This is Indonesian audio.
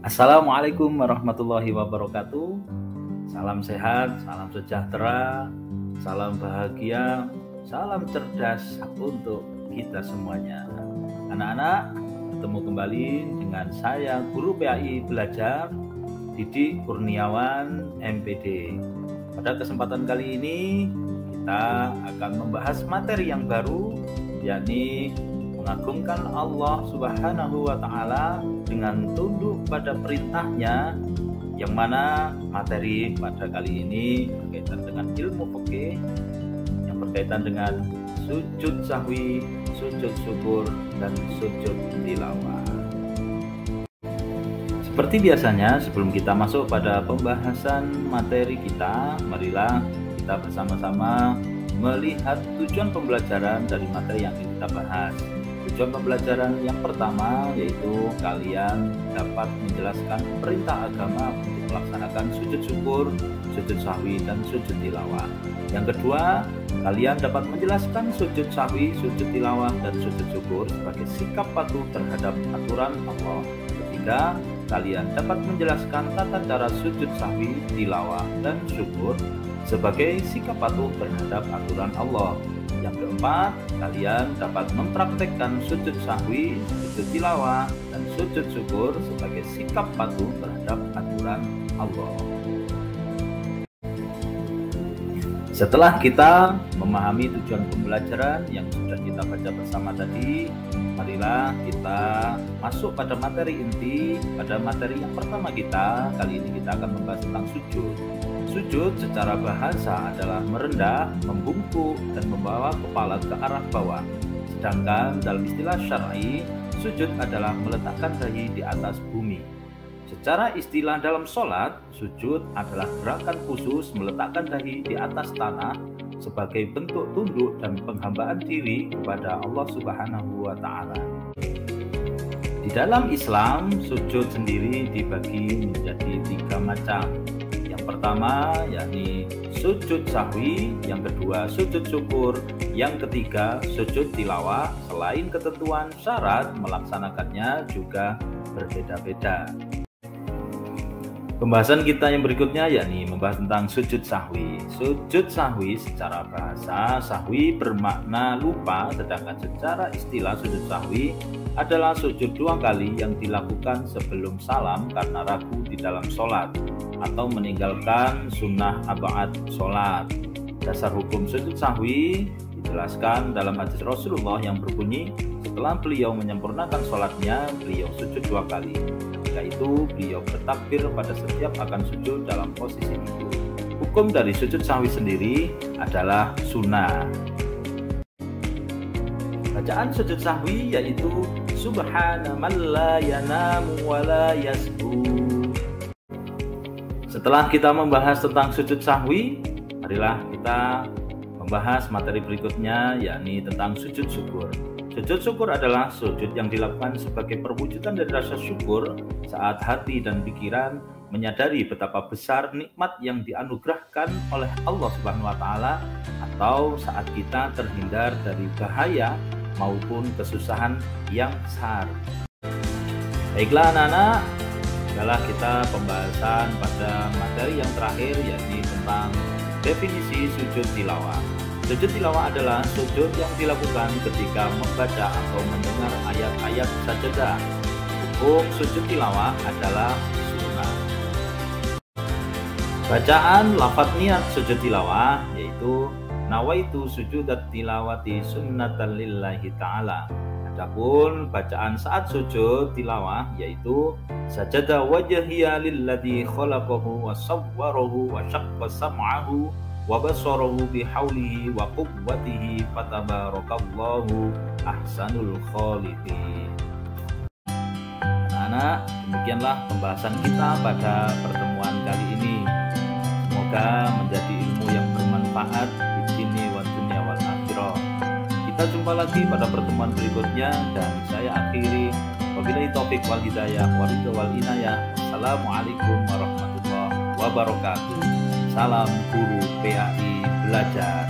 Assalamualaikum warahmatullahi wabarakatuh. Salam sehat, salam sejahtera, salam bahagia, salam cerdas untuk kita semuanya. Anak-anak, bertemu kembali dengan saya Guru PAI Belajar Didik Kurniawan MPD. Pada kesempatan kali ini kita akan membahas materi yang baru, yakni mengagungkan Allah Subhanahu wa Ta'ala dengan tunduk pada perintahnya, yang mana materi pada kali ini berkaitan dengan ilmu fikih yang berkaitan dengan sujud sahwi, sujud syukur, dan sujud tilawah. Seperti biasanya, sebelum kita masuk pada pembahasan materi kita, marilah kita bersama-sama melihat tujuan pembelajaran dari materi yang ingin kita bahas. Tujuan pembelajaran yang pertama yaitu kalian dapat menjelaskan perintah agama untuk melaksanakan sujud syukur, sujud sahwi, dan sujud tilawah. Yang kedua, kalian dapat menjelaskan sujud sahwi, sujud tilawah, dan sujud syukur sebagai sikap patuh terhadap aturan Allah. Ketiga, kalian dapat menjelaskan tata cara sujud sahwi, tilawah, dan syukur sebagai sikap patuh terhadap aturan Allah. Yang keempat, kalian dapat mempraktekkan sujud sahwi, sujud tilawah, dan sujud syukur sebagai sikap patuh terhadap aturan Allah. Setelah kita memahami tujuan pembelajaran yang sudah kita baca bersama tadi, marilah kita masuk pada materi inti. Pada materi yang pertama kita, kali ini kita akan membahas tentang sujud. Sujud secara bahasa adalah merendah, membungkuk, dan membawa kepala ke arah bawah. Sedangkan dalam istilah syar'i, sujud adalah meletakkan dahi di atas bumi. Secara istilah dalam sholat, sujud adalah gerakan khusus meletakkan dahi di atas tanah sebagai bentuk tunduk dan penghambaan diri kepada Allah Subhanahu wa Ta'ala. Di dalam Islam, sujud sendiri dibagi menjadi 3 macam. Yang pertama yakni sujud sahwi, yang kedua sujud syukur, yang ketiga sujud tilawah. Selain ketentuan syarat melaksanakannya juga berbeda-beda. Pembahasan kita yang berikutnya yakni membahas tentang sujud sahwi. Sujud sahwi secara bahasa, sahwi bermakna lupa, sedangkan secara istilah sujud sahwi adalah sujud 2 kali yang dilakukan sebelum salam karena ragu di dalam sholat atau meninggalkan sunnah ab'ad sholat. Dasar hukum sujud sahwi dijelaskan dalam hadis Rasulullah yang berbunyi, setelah beliau menyempurnakan sholatnya, beliau sujud 2 kali. Ketika itu beliau bertakbir pada setiap akan sujud dalam posisi itu. Hukum dari sujud sahwi sendiri adalah sunnah. Bacaan sujud sahwi yaitu subhana man la yanamu wa la yasbu. Setelah kita membahas tentang sujud sahwi, marilah kita membahas materi berikutnya, yakni tentang sujud syukur. Sujud syukur adalah sujud yang dilakukan sebagai perwujudan dari rasa syukur saat hati dan pikiran menyadari betapa besar nikmat yang dianugerahkan oleh Allah Subhanahu wa Ta'ala, atau saat kita terhindar dari bahaya maupun kesusahan yang besar. Baiklah anak-anak, adalah kita pembahasan pada materi yang terakhir, yakni tentang definisi sujud tilawah. Sujud tilawah adalah sujud yang dilakukan ketika membaca atau mendengar ayat-ayat sajadah. Hukum sujud tilawah adalah sunnah. Bacaan lafadz niat sujud tilawah yaitu nawaitu sujudat tilawati sunnatan lillahi ta'ala. Adapun bacaan saat sujud tilawah yaitu sajada wajhiya lilladzi khalaqahu wa sawwarahu wa syaqqa sam'ahu wa basarahu bihaulihi wa quwwatihi fatabarakallahu ahsanul khaliqin. Anak-anak, demikianlah pembahasan kita pada pertemuan kali ini. Semoga menjadi ilmu yang bermanfaat di sini wa dunya wal akhirah. Kita jumpa lagi pada pertemuan berikutnya, dan saya akhiri wabillahi taufik wal hidayah wal inayah. Assalamualaikum warahmatullahi wabarakatuh. Salam Guru PAI Belajar.